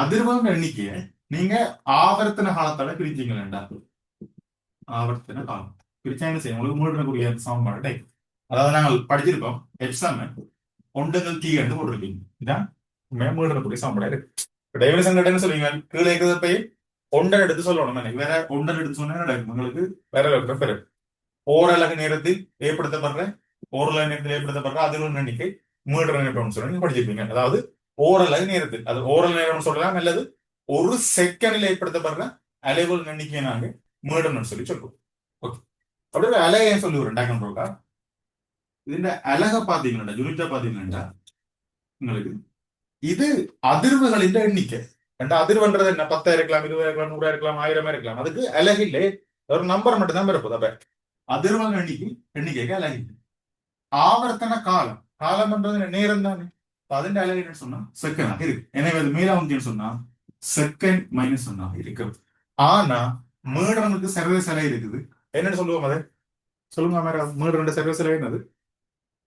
அதிர்வெண் எண்ணிக்கையை நீங்க ஆவர்த்தன காலத்தால பிரிச்சீங்களா? ஆவர்த்தன காலம் பிரிச்சா என்ன செய்யும்? உங்களுக்கு மூடக்கூடிய சமன்பாடு டைப். அதாவது நாங்கள் படிச்சிருக்கோம் எக்ஸாம் ஒன்றுங்கள் தீ என்று போட்டிருக்கீங்க. இதான் மூடக்கூடிய சமன்பாடு இருக்கு. டைவர்சன் கட்டன்னு சொல்லுவீங்க. கீழே இருக்கிறத போய் ஒன்றரை எடுத்து சொல்லணும். எனக்கு வேற ஒன்றரை எடுத்து சொன்னா நடக்கும் உங்களுக்கு வேற பெரு ஓரலகு நேரத்தில் ஏற்படுத்தப்படுற ஓரலகு நேரத்தில் ஏற்படுத்தப்படுற அதிர்வெண் எண்ணிக்கை மீட்டர் நிமிடம் சொல்லி நீங்க படிச்சிருப்பீங்க. அதாவது ஓரலகு நேரத்தில் அது ஓரல் நேரம் சொல்லலாம் அல்லது ஒரு செகண்டில் ஏற்படுத்தப்படுற அலைவல் எண்ணிக்கை நாங்க மீட்டர்னு சொல்லி சொல்லுவோம். ஓகே, அப்படியே அலையை சொல்லி ஒரு ரெண்டாயிரம் ரூபா ഇതിന്റെ അലക പാത്തீங்கன்னா യൂണിറ്റ പാத்தீங்கன்னா உங்களுக்கு இது அதிர்வுகளின் எண்ணிக்கை. அதிர்வுன்றது என்ன? 10 இருக்கலாம், 20 இருக்கலாம், 100 இருக்கலாம், 1000 இருக்கலாம். அதுக்கு அலகில்லை ஒரு நம்பர் மட்டும் தான் இருப்பது. அப்ப அதிர்வல் எண்ணிக்கைக்கு அலகில்லை. ஆவர்த்தன காலம் காலம் என்றது நேரம் தானே. അതിന്റെ அலகு என்ன சொன்னா செகண்ட் இருக்கு. எனவே அது மேல வந்து சொன்னா செகண்ட் மைனஸ் சொன்னா இருக்கு. ஆனா மீடனுக்கு சர்வீஸ் அலை இருக்குது. என்னன்னு சொல்லுவோம்? அதை சொல்லுங்க மேல. மீடனுடைய சர்வீஸ் அலை என்னது?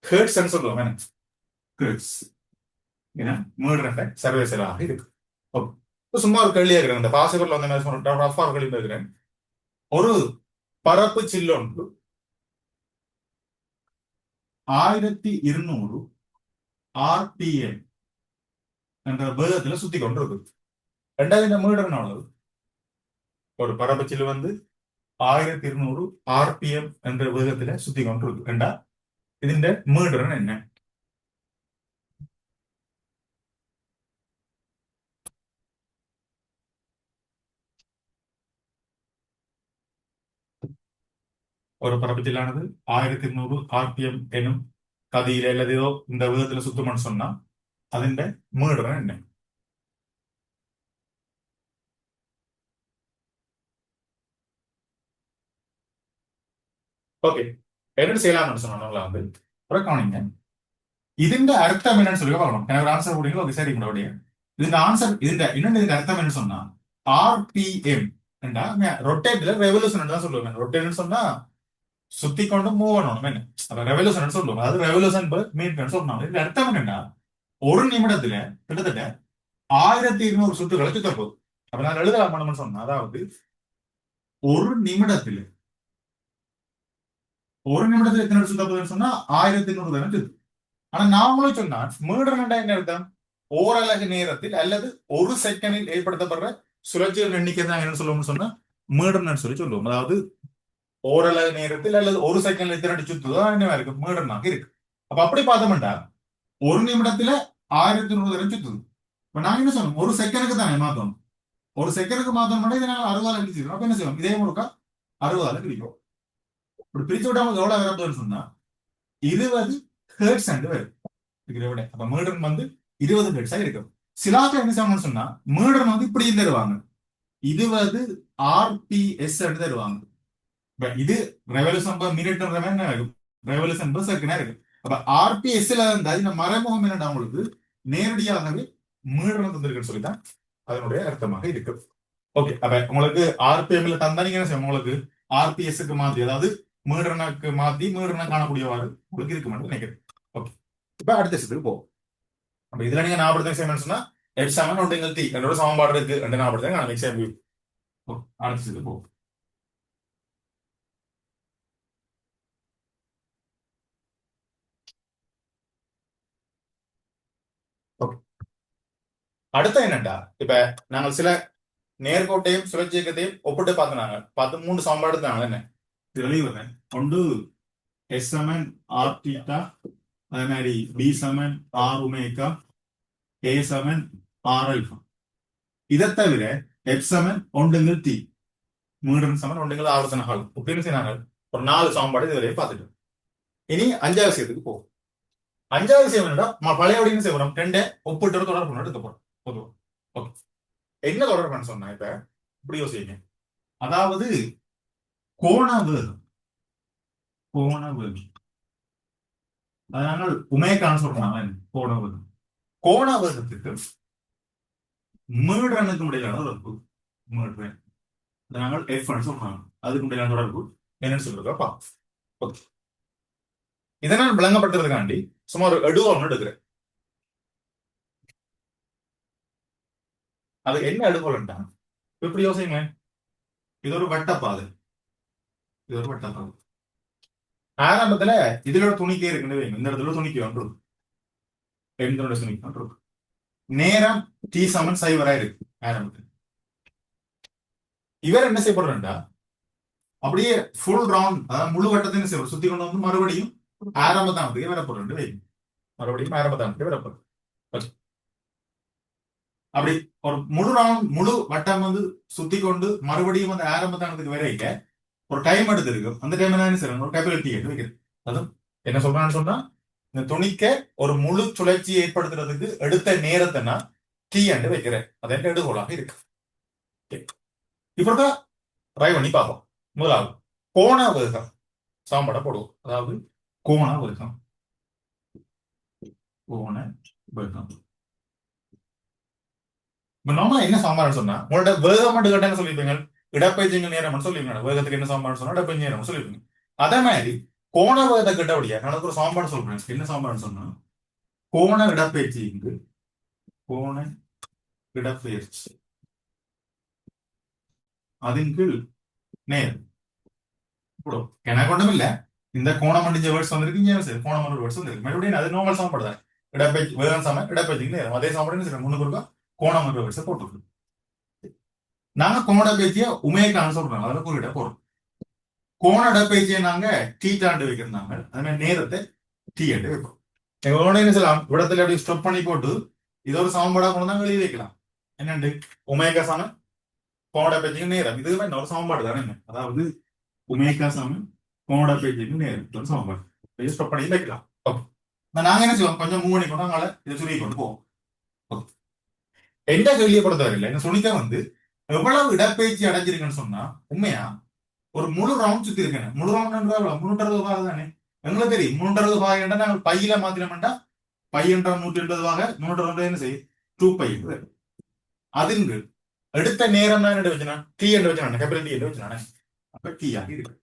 ஹெர்ட்ஸ் சொல்லுவோம். என்ன ஹெர்ட்ஸ்? ஏன்னா மீடனுடைய சர்வீஸ் அலாக இருக்கு. சும்மா ஒரு கேள்வியா இருக்கிறேன். இந்த பாசிபிள் வந்த மாதிரி ரஃபா ஒரு கேள்வி இருக்கிறேன். ஒரு பரப்பு சில்லொன்று 1200 RPM என்ற வேகத்துல சுத்தி கொண்டிருக்கு. ரெண்டாவது மீட்டர் அளவு ஒரு பரப்பு சில்லு வந்து 1200 RPM என்ற வேகத்துல சுத்தி கொண்டிருக்கு. ரெண்டா ഇതിന്റെ மீட்டர் என்ன? ஒரு பரப்பச்சில்லானது 1200 RPM எனும் கதியில அல்லதோ இந்த வேகத்துல சுத்தம்னு சொன்னா അതിന്റെ மீட்டர் என்ன? ஓகே, என்ன செய்யலாம்னு சொன்னாங்களா வந்து ஒரு கவனிங்க. ഇതിന്റെ അർത്ഥം என்னன்னு சொல்லி பார்க்கணும். எனக்கு ஒரு ஆன்சர் கொடுங்க. ஓகே, சரி உங்களுடைய ഇതിന്റെ ആൻസർ ഇതിന്റെ அர்த்தம் என்ன சொன்னா RPM என்றா ரொட்டேட்ல ரெவல்யூஷன் தான் சொல்லுவாங்க. ரொட்டேட்னு சொன்னா சுத்தி கொண்டு மூவ் பண்ணணும். என்ன அப்ப ரெவல்யூஷன் சொல்லுவாங்க. அது ரெவல்யூஷன் மீட்டர் சொன்னாங்க. இதுல அர்த்தம் என்னன்னா ஒரு நிமிடத்துல கிட்டத்தட்ட 1200 சுற்றுகளை சுத்த போகுது. அப்ப நான் எழுதலாம் சொன்னா அதாவது ஒரு நிமிடத்துல எத்தனை சுத்த போகுதுன்னு சொன்னா 1200 தானே சுத்து. ஆனா நாமளும் சொன்னா மீட்டர் என்ன அர்த்தம்? ஓரலகு நேரத்தில் அல்லது ஒரு செகண்டில் ஏற்படுத்தப்படுற சுழற்சிகள் எண்ணிக்கை தான் என்ன சொல்லுவோம்னு சொன்னா மீட்டர்னு சொல்லி சொல்லுவோம். அதாவது ஓரலகு நேரத்தில் அல்லது ஒரு செகண்ட்ல எத்தனை சுத்துதோ என்ன இருக்கு மீட்டர்னாக இருக்கு. அப்ப அப்படி பார்த்தோம்டா ஒரு நிமிடத்துல 1200 தடவை சுத்துது. இப்ப நாங்க என்ன சொல்லணும்? ஒரு செகண்டுக்கு தானே மாத்தணும். ஒரு செகண்டுக்கு மாத்தணும். இதை நாங்கள் 60 பிரிச்சிருக்கோம். அப்ப என்ன செய்வோம்? இதே முழுக்க 60 பிரிக்கும். இப்படி பிரிச்சு விட்டாங்க எவ்வளவு வரப்போகுதுன்னு சொன்னா 20 ஹெர்ட்ஸ் வரும். விட அப்ப மீட்டர் வந்து 20 ஹெர்ட்ஸா இருக்கும். சிலாக்கள் என்ன செய்வாங்கன்னு சொன்னா மீட்டர் வந்து இப்படி தருவாங்க 20 RPS தருவாங்க. இது revolution per minute revolution per second இருக்கு. அப்ப RPSல இருந்தா இந்த மறைமுகம் என்னடா உங்களுக்கு நேரடியாகவே மீட்டர் தந்திருக்குன்னு சொல்லிதான் அதனுடைய அர்த்தமாக இருக்கு. ஓகே, அப்ப உங்களுக்கு RPMல தந்தா நீங்க என்ன செய்யும்? உங்களுக்கு RPSக்கு மாத்தி அதாவது மீட்டர்னுக்கு மாத்தி மீட்டர்னா காணக்கூடியவாறு உங்களுக்கு இருக்கு நினைக்கிறேன். ஓகே, இப்ப அடுத்த விஷயத்துக்கு போகும். அப்ப இதுல நீங்க ஞாபகப்படுத்த விஷயம் சொன்னா எக்ஸாம் ஒன்றுங்கள் தீ என்னோட சமன்பாடு இருக்கு ரெண்டு ஞாபகப்படுத்த எக்ஸாம் அடுத்த விஷயத்துக்கு போகும். அடுத்த என்னண்டா இப்ப நாங்கள் சில நேர்கோட்டையும் சுழற்சியக்கத்தையும் ஒப்பிட்டு பார்த்து 3 சமன்பாடு தாங்க என்ன தெளிவுறேன். ஒன்று எஸ் சமன் ஆர் தீட்டா, அதே மாதிரி பி சமன் ஆர் உமேகா, ஏ சமன் ஆர் அல்பா. இதை தவிர எஃப் சமன் ஒன்றுங்கள் டி, மீட்டர் சமன் ஒன்றுங்கள் ஆவர்த்தன காலம் அப்படின்னு செய்யறாங்க. ஒரு 4 சமன்பாடு இதுவரையே பார்த்துட்டு இனி 5வது விஷயத்துக்கு போகும். 5வது விஷயம் என்னடா பழைய செய்வோம். 2 ஒப்பிட்டு தொடர்பு எடுக்க போறோம் பொதுவா. ஓகே, என்ன தொடர்புன்னு சொன்னா இப்ப இப்படி யோசிங்க. அதாவது கோண வேகம் அதனால உமேகான்னு சொல்றாங்க. கோண வேகம் கோண வேகத்துக்கு மீட்டருக்கு இடையிலான தொடர்பு மீட்டர் நாங்கள் எஃப் சொல்றாங்க. அதுக்கு இடையிலான தொடர்பு என்னன்னு சொல்றதா ஓகே, இதனால் விளங்கப்படுத்துறதுக்காண்டி சும்மா ஒரு எடுக்கிறேன். அது என்ன எடுக்கலண்டா இப்படி யோசிங்க. இது ஒரு வட்டப்பாதை, இது ஒரு வட்டப்பாதை. ஆரம்பத்துல இதுல ஒரு துணிக்கே இருக்குன்னு வைங்க. இந்த இடத்துல துணிக்கை ஒன்று இருக்கும். எந்த துணிக்கை ஒன்று இருக்கும். நேரம் டி சமன் சைவரா இருக்கு ஆரம்பத்துல. இவர் என்ன செய்யப்படுறா அப்படியே ஃபுல் ரவுண்ட், அதாவது முழு வட்டத்தையும் செய்யப்படும், சுத்தி கொண்டு வந்து மறுபடியும் ஆரம்பத்தானத்துக்கு வரப்படுறது வைங்க. மறுபடியும் ஆரம்பத்தானத்துக்கு வரப்படுறது. அப்படி ஒரு முழு ரவுண்ட் முழு வட்டம் வந்து சுத்தி கொண்டு மறுபடியும் அந்த ஆரம்பத்தானத்துக்கு வரைக்க ஒரு டைம் எடுத்திருக்கும். அந்த டைம் என்ன செய்யணும், ஒரு கேபிலிட்டி எடுத்து வைக்கிறது. அதுவும் என்ன சொல்றான்னு சொன்னா, இந்த துணிக்க ஒரு முழு சுழற்சி ஏற்படுத்துறதுக்கு எடுத்த நேரத்தை நான் டி என்று வைக்கிறேன். அது என்ன எடுகோலாக இருக்கு. இப்பதான் ட்ரை பண்ணி பார்ப்போம். முதலாவது கோண வேகம் சாம்பட போடுவோம். அதாவது கோண வேகம், கோண வேகம். இப்ப நார்மலா என்ன சாம்பார்னு சொன்னா, உங்களோட வேகம் மட்டும் கேட்டா என்ன சொல்லிருப்பீங்க, இடப்பெயர்ச்சி நேரம் சொல்லிருப்பீங்க. வேகத்துக்கு என்ன சாம்பார்னு சொன்னா இடப்பெயர்ச்சி நேரம் சொல்லிருப்பீங்க. அதே மாதிரி கோண வேகத்தை கிட்டபடியா எனக்கு ஒரு சாம்பார் சொல்றேன். என்ன சாம்பார்னு சொன்னா, கோண இடப்பெயர்ச்சி இங்கு, கோண இடப்பெயர்ச்சி அதன் கீழ் நேரம் போடும். எனக்கு ஒன்றும் இல்ல, இந்த கோணம் அடிஞ்ச வேர்ட்ஸ் வந்திருக்கு, இங்கே கோணம் ஒரு வேர்ட்ஸ் வந்திருக்கு. மறுபடியும் அது நார்மல் சாம்பார் தான். இடப்பெயர்ச்சி வேகம் சாம இடப்பெயர்ச்சிக்கு நேரம் அதே சாம்பார் என்ன செய்யணும், முன்னுக்கு இருக்கா கோணம் என்ற வேர்ட்ஸை போட்டுருக்கோம். நாங்க கோண பேச்சிய உமேக்கான்னு சொல்றோம், அதுல குறியிட போறோம். கோண இடப்பெயர்ச்சியை நாங்க டீட்டாண்டு வைக்கிறாங்க. அது மாதிரி நேரத்தை டீ ஆண்டு வைப்போம். எங்களோட என்ன சொல்லலாம், விடத்துல அப்படி ஸ்டப் பண்ணி போட்டு இது ஒரு சமன்பாடா கொண்டு தான் எழுதி வைக்கலாம். என்னண்டு உமேகா சம கோண பேச்சுக்கு நேரம், இதுவுமே இன்னொரு சமன்பாடு தானே. அதாவது உமேகா சம கோண பேச்சுக்கு நேரம் ஒரு சமன்பாடு. இது ஸ்டப் பண்ணி வைக்கலாம். ஓகே, நாங்க என்ன செய்வோம், கொஞ்சம் மூவ் பண்ணி கொண்டு நாங்கள இதை சுருகி கொண்டு போவோம். எந்த கேள்வியை பொறுத்தவரையில் என்ன சுனிக்க வந்து எவ்வளவு இடப்பெயர்ச்சி அடைஞ்சிருக்குன்னு சொன்னா, உண்மையா ஒரு முழு ரவுண்ட் சுத்தி இருக்கேன். முழு ரவுண்ட் 360 பாக தானே. எங்களுக்கு தெரியும் 360 பாக நாங்கள் பையில மாத்தினோம்டா பை என்ற 180 பாக 360 என்ன செய்யும் 2 பை. அதுங்க எடுத்த நேரம் தான் என்ன வச்சுனா டி என்று வச்சுனா கேபிட்டல் டி என்று வச்சுனானே, அப்ப டி ஆகி இருக்கு.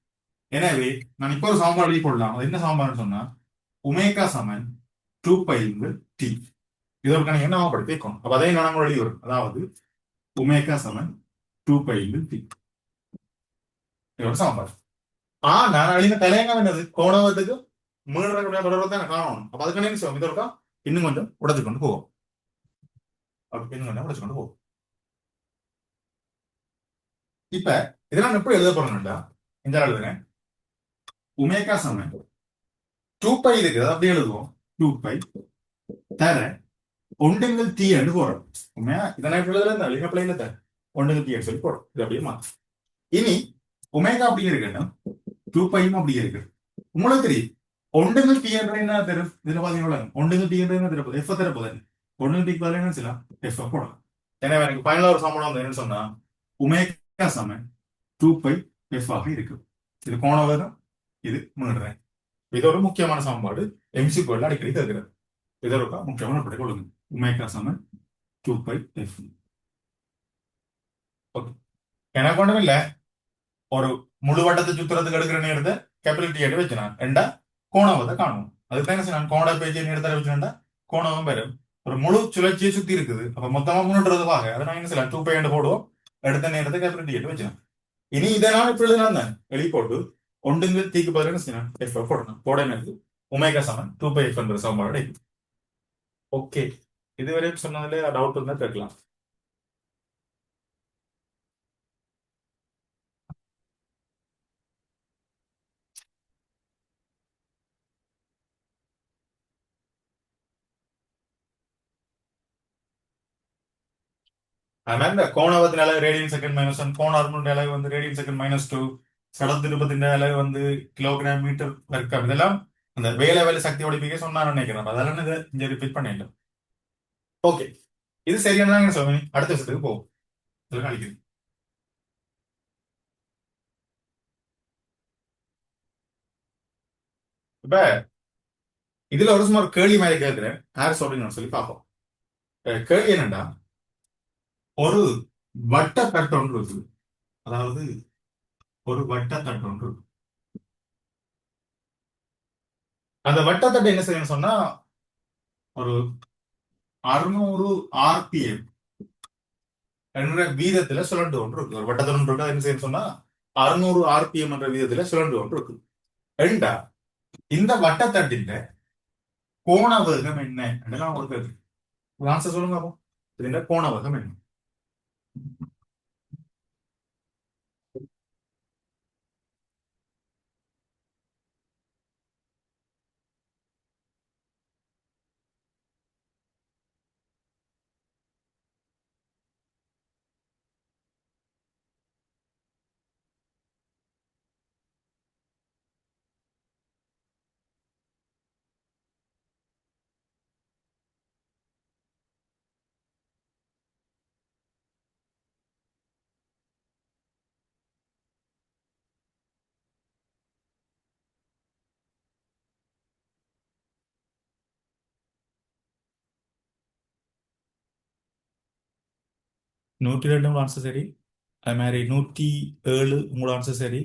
எனவே நான் இப்போ ஒரு சமன்பாடு எழுதி போடலாம். அது என்ன சமன்பாடுன்னு சொன்னா, உமேகா சமன் 2 பை டி. இது ஒரு கணக்கு என்ன படுத்தி வைக்கணும். அப்ப அதே நான் எழுதி வரும். அதாவது உமேகா சமன் 2 பை டி. இது ஒரு சமன்பாடு. நான் அழிந்த தலையங்கம் என்னது, கோணவத்துக்கு மீனக்கூடிய தொடர்பு தான் காணணும். அப்ப அதுக்கான என்ன செய்வோம், இதோட இன்னும் கொஞ்சம் உடச்சு கொண்டு போவோம். இன்னும் கொஞ்சம் உடச்சு கொண்டு போவோம். இப்ப இதெல்லாம் எப்படி எழுத போறோம்டா, இந்த எழுதுறேன். உமேகா சமன் 2 பை இருக்குது, அப்படி எழுதுவோம். 2 பை தர ஒன்றுங்கள் டி என்று போறோம். உண்மையா இதெல்லாம் எப்படி எழுதுல இந்த பிள்ளைங்க தர ஒன்றுங்கள் டி சொல்லி போறோம். இது அப்படியே மாறும். இனி உமேகா அப்படி இருக்குன்னா 2 பையும் அப்படி இருக்கு. உங்களுக்கு தெரியும் ஒன்றுங்கள் டி என்ற என்ன தரும், இதுல பாத்தீங்கன்னா ஒன்றுங்கள் டி என்ற என்ன தரப்போகுது, எஃப் தரப்போகுது. ஒன்றுங்கள் டிக்கு பதில் என்ன செய்யலாம், எஃப் போடலாம். எனவே எனக்கு ஃபைனலா ஒரு சம்பளம் வந்து என்ன சொன்னா, உமேகா சமன் 2 பை எஃப் ஆக இருக்கு. இது கோண வேகம், இது மீடுறேன். இது ஒரு முக்கியமான சமன்பாடு, எம்சிக்யூல அடிக்கடி கேட்கிறது. இது ஒரு முக்கியமான படி கொள்ளுங்க. உமேகா சமன் 2 பை எஃப். ஓகே, எனக்கு ஒன்றும் இல்லை, ஒரு முழு வட்டத்தை சுத்துறதுக்கு எடுக்கிற நேரத்தை கேபிட்டல் டி எடுத்து வச்சுனா ரெண்டா கோணவத்தை காணும். அதுக்கு என்ன செய்யணும், கோண பேஜ் நேரத்தை வச்சுனா கோணவம் பெறும். ஒரு முழு சுழற்சியை சுத்தி இருக்குது, அப்ப மொத்தமா 360 அதை நான் என்ன செய்யலாம் 2 பை என்று போடுவோம். எடுத்த நேரத்தை கேபிட்டல் டி எடுத்து வச்சுக்கலாம். இனி இதனால் இப்ப எழுதினா வெளி போட்டு ஒன்றுங்க தீக்கு பதில் என்ன செய்யணும், எஃப் போடணும். போட எனக்கு உமேகா சமன் 2 பை எஃப் என்ற சமன்பாடு. ஓகே, இதுவரை சொன்னதுல டவுட் இருந்தா கேட்கலாம். அதனால இந்த கோணவத்தின் அளவு ரேடியன் செகண்ட் -1, கோண அருமனுடைய அளவு வந்து ரேடியன் செகண்ட் -2, சடத்திருப்பத்தின் அளவு வந்து கிலோகிராம் மீட்டர் பெருக்கம். இதெல்லாம் அந்த வேலை வேலை சக்தி ஒழிப்பிக்க சொன்னான்னு நினைக்கிறேன். அதெல்லாம் இதை இங்க ரிப்பீட் பண்ணிடலாம். ஓகே, இது சரியான சொல்லுங்க. அடுத்த விஷயத்துக்கு போவோம். கழிக்கிறேன். இப்ப இதுல ஒரு சும்மா ஒரு கேள்வி மாதிரி கேட்கிறேன், யார் சொல்றீங்கன்னு சொல்லி பார்ப்போம். கேள்வி என்னண்டா, ஒரு வட்ட தட்டு ஒன்று இருக்குது. அதாவது ஒரு வட்ட தட்டு ஒன்று, அந்த வட்டத்தட்டை என்ன செய்யணும்னு சொன்னா, ஒரு 600 ஆர்பிஎம் என்ற வீதத்துல சுழண்டு ஒன்று இருக்கு. ஒரு வட்டத்தில் ஒன்று இருக்கு. அது என்ன செய்யணும் சொன்னா 600 ஆர்பிஎம் என்ற வீதத்துல சுழண்டு ஒன்று இருக்கு. ரெண்டா இந்த வட்டத்தட்டின் கோண வேகம் என்ன நான் உங்களுக்கு ஆன்சர் சொல்லுங்க அப்போ. இதுல கோண வேகம் என்ன? 102 உங்க ஆன்சர் சரி. அது மாதிரி 107 உங்களோட ஆன்சர் சரி.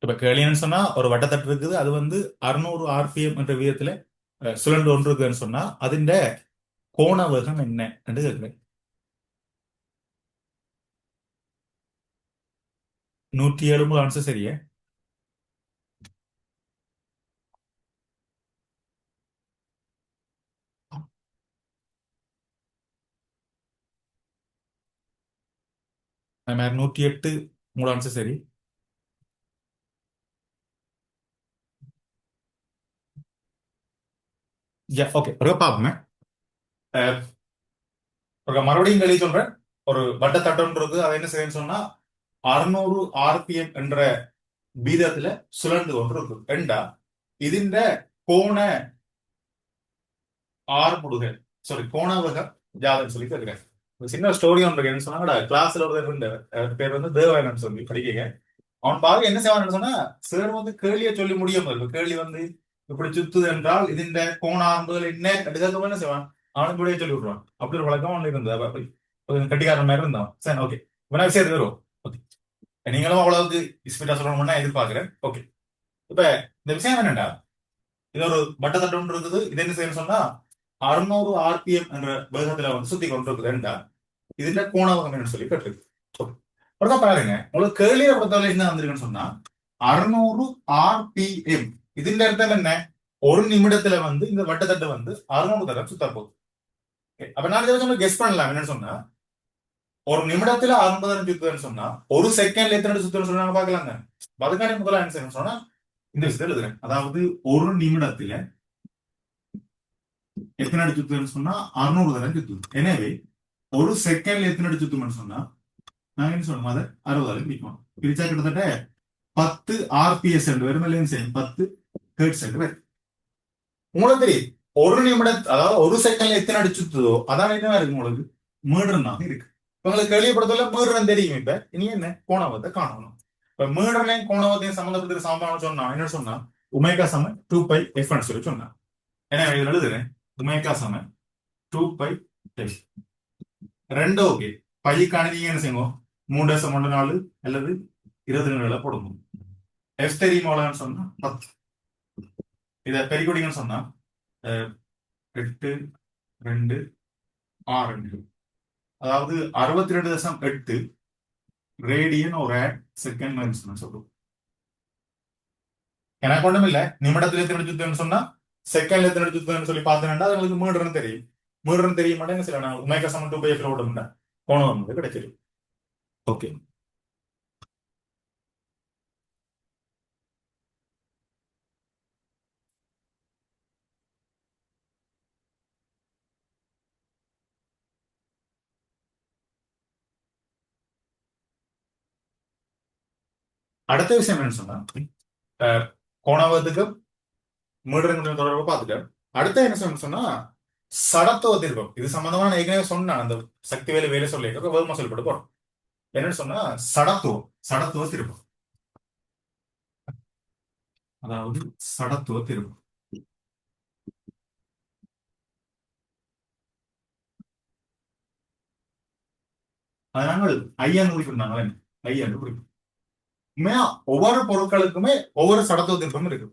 இப்ப கேளின்னு சொன்னா ஒரு வட்டத்தட்டு இருக்குது. அது வந்து 600 ஆர்பிஎம் என்ற வீதத்துல சுழண்டு ஒன்று இருக்குன்னு சொன்னா அதிண்ட கோண வேகம் என்ன என்று கேட்கிறேன். 107 உங்க ஆன்சர் சரியா? அது மாதிரி 108 உங்களோட ஆன்சர் சரி. ஓகே ஒரு பாப்போமே. அஹ், ஒரு மறுபடியும் கேள்வி சொல்றேன். ஒரு வட்டத்தட்டு இருக்கு. அதை என்ன செய்யணும்னு சொன்னா 600 ஆர்பிஎம் என்ற வீதத்துல சுழண்டு கொண்டு இருக்கு. ரெண்டா ഇതിന്റെ கோண ஆறுமுடுகல் சாரி கோணாவகம் ஜாதகம் சொல்லி கேட்கிறேன். ஒரு சின்ன ஸ்டோரி ஒன்று இருக்குன்னு சொன்னா கிளாஸ்ல ஒருத்தர் இருந்தார். அவர் பேர் வந்து தேவாயனன் சொல்லி படிக்க. அவன் பாருங்க என்ன செய்வான்னு சொன்னா சார் வந்து கேள்வியை சொல்லி முடியும். கேள்வி வந்து இப்படி சுத்துது என்றால் ഇതിന്റെ கோணாம்புகள் என்ன கட்டுக்காக என்ன செய்வான் அவனுக்கு கூட சொல்லி விடுவான். அப்படி ஒரு வழக்கம் அவனுக்கு இருந்தது. கட்டிக்காரன் மாதிரி இருந்தான். சரி ஓகே இவனா விஷயத்துக்கு வரும். ஓகே நீங்களும் அவ்வளவுக்கு ஸ்பீடா சொல்லணும்னா எதிர்பார்க்கிறேன். ஓகே இப்ப இந்த விஷயம் என்னண்டா இது ஒரு வட்டத்தட்டு ஒன்று இருக்குது. இது என்ன செய்யணும் சொன்னா 600 ஆர்பிஎம் என்ற வேகத்துல வந்து சுத்தி கொண்டிருக்குதுண்டா இதுல கோணவகம் என்று சொல்லி கட்டிருக்கு. அப்புறம் பாருங்க உங்களுக்கு கேள்வியை பொறுத்தவரை என்ன வந்திருக்குன்னு சொன்னா 600 ஆர்பிஎம் இதுல அர்த்தம் என்ன? ஒரு நிமிடத்துல வந்து இந்த வட்டத்தட்டு வந்து 600 தடவை சுத்த போகுது. அப்ப நான் இதை கெஸ் பண்ணலாம் என்னன்னு சொன்னா ஒரு நிமிடத்துல 60 சுத்துன்னு சொன்னா ஒரு செகண்ட்ல எத்தனை சுத்துன்னு சொன்னா பாக்கலாங்க. அதுக்கான முதல் ஆன்சர் சொன்னா இந்த விஷயத்துல எழுதுறேன். அதாவது ஒரு நிமிடத்துல எத்தனை அடி சுத்துன்னு சொன்னா 600 தடவை சுத்துது. எனவே ஒரு செகண்ட்ல எத்தனை அடி சுத்தும்னு சொன்னா நாங்க என்ன சொல்லணும் அதை 60 தடவை பிரிக்கணும். பிரிச்சா கிட்டத்தட்ட 10 ஆர்பிஎஸ் வரும். இல்லைன்னு செய்யும் 10 ஹெர்ட்ஸ் வரும். உங்களுக்கு தெரியும் ஒரு நிமிடம் அதாவது ஒரு செகண்ட்ல எத்தனை அடி சுத்துதோ அதான் என்ன இருக்கு உங்களுக்கு மீடர்னாக இருக்கு. உங்களுக்கு கேள்விப்படுத்தல மீடர்னு தெரியும். இப்ப இனி என்ன கோணவத்தை காணணும். இப்ப மீடர்னையும் கோணவத்தையும் சம்பந்தப்பட்ட சமமான சொன்னா என்ன சொன்னா உமேகா சம 2π f சொல்லி சொன்னா. ஏன்னா இதுல எழுதுறேன் உமேகா சம 2π f ரெண்டு ஓகே பைக்கான நீங்க என்ன செய்யணும் 3.14 அல்லது 22 போடணும். எஃப் தெரியுமான்னு சொன்னா 10 இத பெருக்கொடிங்கன்னு சொன்னா 8 2 6 அதாவது 62.8 ரேடியன் ஒரு செகண்ட் மைனஸ் சொல்லுவோம். எனக்கு ஒண்ணும் இல்ல நிமிடத்துல எத்தனை சுத்தம்னு சொன்னா செகண்ட்ல எத்தனை சுத்தம்னு சொல்லி பார்த்தேன்னா அது உங்களுக்கு மீடர்னு தெரியும். மீடர்னு தெரிய மாட்டேங்க சில நான் உமேகா சமன் 2πf ஓட மாட்டேன் கோணம் வந்து கிடைச்சிடும். ஓகே அடுத்த விஷயம் என்னன்னு சொன்னா கோணவத்துக்கு மீடருங்க தொடர்பு பார்த்துட்டேன். அடுத்த என்ன சொல்லணும்னு சொன்னா சடத்துவ தீர்க்கம் இது சம்பந்தமா நான் ஏற்கனவே சொன்னேன். அந்த சக்தி வேலை வேலை சொல்லியிருக்க வேகமா சொல்லப்பட்டு போறோம். என்னன்னு சொன்னா சடத்துவ திருப்பம். அதாவது சடத்துவ திருப்பம் அதை நாங்கள் ஐயான்னு குறிப்பிட்டாங்க ஐயான்னு குறிப்பிட்டோம். உண்மையா ஒவ்வொரு பொருட்களுக்குமே ஒவ்வொரு சடத்துவ திருப்பம் இருக்கு.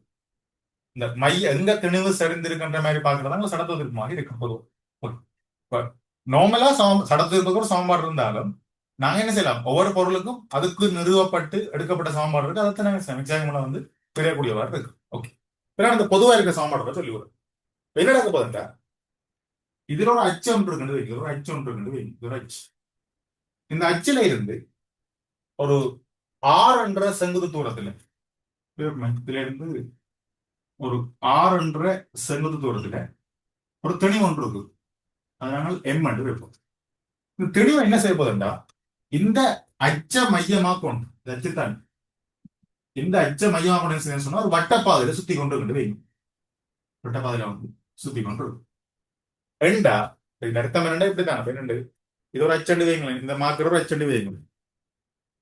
இந்த மைய எங்க திணிவு சரிந்திருக்கின்ற மாதிரி பாக்குறதாங்க சடத்துவ திருப்பமாக இருக்கும் பொதுவாக. நார்மலா சடத்துவ திருப்பம் சமன்பாடு இருந்தாலும் நாங்க என்ன செய்யலாம், ஒவ்வொரு பொருளுக்கும் அதுக்கு நிறுவப்பட்டு எடுக்கப்பட்ட சமன்பாடு இருக்கு. அதை நாங்க எக்ஸாம்பிளா வந்து தெரியக்கூடியவாறு இருக்கு. ஓகே, பிறகு அந்த பொதுவா இருக்க சமன்பாடு சொல்லி வரும். என்ன நடக்க போதுங்க, இதுல ஒரு அச்சு ஒன்று இருக்குன்னு வைங்க, ஒரு அச்சு ஒன்று இருக்குன்னு வைங்க, ஒரு அச்சு. இந்த அச்சுல இருந்து ஒரு ஆர் என்ற செங்குத்து தூரத்துல, இதுல இருந்து ஒரு ஆர் என்ற செங்குத்து தூரத்துல ஒரு தெளிவு ஒன்று இருக்கு. அதனால எம் என்று வைப்போம். இந்த தெளிவு என்ன செய்ய போதுண்டா, இந்த அச்ச மையமாக்கணும். இந்த அச்சுத்தான் இந்த அச்ச மையமாக்கணும் சொன்னா ஒரு வட்டப்பாதையில சுத்தி கொண்டு இருக்கு வைங்க. வட்டப்பாதையில வந்து சுத்தி கொண்டு இருக்கும். ரெண்டா இந்த அர்த்தம் ரெண்டா இப்படித்தானே ரெண்டு. இது ஒரு அச்சண்டு வைங்களேன், இந்த மார்க்கர் ஒரு அச்சண்டு வைங்களேன்,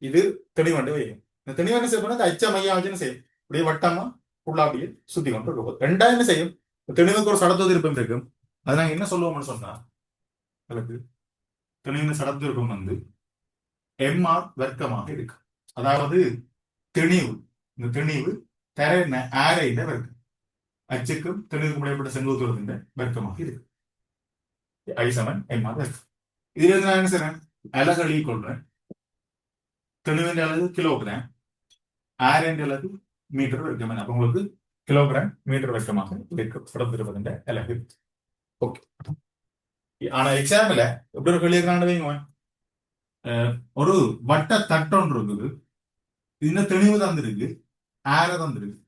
இது தெளிவண்டு வைக்கும். இந்த தெளிவு என்ன செய்யணும், இந்த அச்ச மையம் வச்சுன்னு செய்யும். இப்படியே வட்டமா ஃபுல்லா அப்படியே சுத்தி கொண்டு இருக்கும். ரெண்டா என்ன செய்யும், தெளிவுக்கு ஒரு சடத்துவ திருப்பம் இருக்கும். அது நாங்க என்ன சொல்லுவோம்னு சொன்னா, அதுக்கு தெளிவு சடத்துவ திருப்பம் வந்து எம்ஆர் வர்க்கமாக இருக்கு. அதாவது திணிவு, இந்த திணிவு தரையின ஆரையில வர்க்கம், அச்சுக்கும் தெளிவுக்கும் இடைப்பட்ட செங்குத்து தூரத்தின் வர்க்கமாக இருக்கு. ஐ சமன் எம்ஆர் வர்க்கம். இதுல இருந்து நான் என்ன செய்றேன், அலகு கொள்றேன். தெளிவின் அளவு கிலோகிராம், ஆரண்ட் அளவு மீட்டர் வர்க்கம். அப்ப உங்களுக்கு கிலோகிராம் மீட்டர் வர்க்கமாக படத்திருப்பதின் அலகு. ஓகே, ஆனா எக்ஸாம்பிள் எப்படி ஒரு கேள்வி வைங்க, ஒரு வட்ட தட்டொன்று இருக்குது, இந்த தெளிவு தந்திருக்கு, ஆர தந்திருக்கு.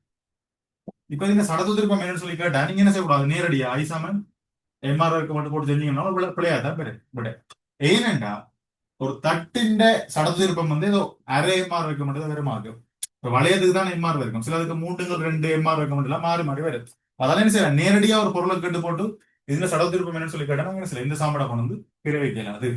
இப்ப இந்த சடத்து திருப்பம் என்னன்னு சொல்லி கேட்டா நீங்க என்ன செய்யக்கூடாது, நேரடியா ஐசாமன் எம்ஆர் வர்க்கம் மட்டும் போட்டு தெரிஞ்சீங்கன்னா பிள்ளையாதான் பேரு. ஏனென்றா ஒரு தட்டின் சடத்து திருப்பம் வந்து ஏதோ அரை எம்ஆர் வர்க்கம் மட்டும் வெறுமாகும். இப்ப வளையத்துக்கு தான் எம்ஆர் இருக்கும், சிலதுக்கு 3 எம்ஆர் வைக்க முடியல, மாறி மாறி வருது. அதெல்லாம் என்ன செய்யலாம், நேரடியா ஒரு பொருளை கேட்டு போட்டு இதுல சடத்திருப்பம் என்னன்னு சொல்லி கேட்டா என்ன செய்யலாம், இந்த சாம்படை கொண்டு வந்து பிற வைக்கலாம். அது